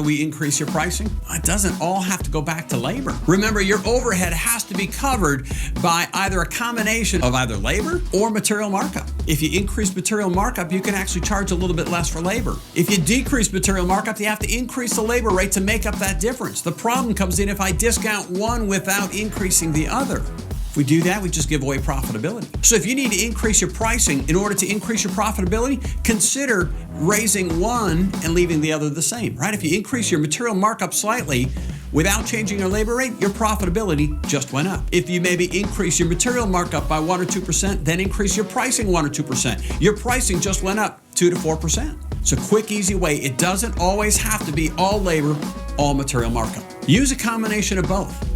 do we increase your pricing? It doesn't all have to go back to labor. Remember, your overhead has to be covered by either a combination of either labor or material markup. If you increase material markup, you can actually charge a little bit less for labor. If you decrease material markup, you have to increase the labor rate to make up that difference. The problem comes in if I discount one without increasing the other. If we do that, we just give away profitability. So if you need to increase your pricing in order to increase your profitability, consider raising one and leaving the other the same, right? If you increase your material markup slightly without changing your labor rate, your profitability just went up. If you maybe increase your material markup by 1 or 2%, then increase your pricing 1 or 2%. Your pricing just went up 2 to 4%. It's a quick, easy way. It doesn't always have to be all labor, all material markup. Use a combination of both.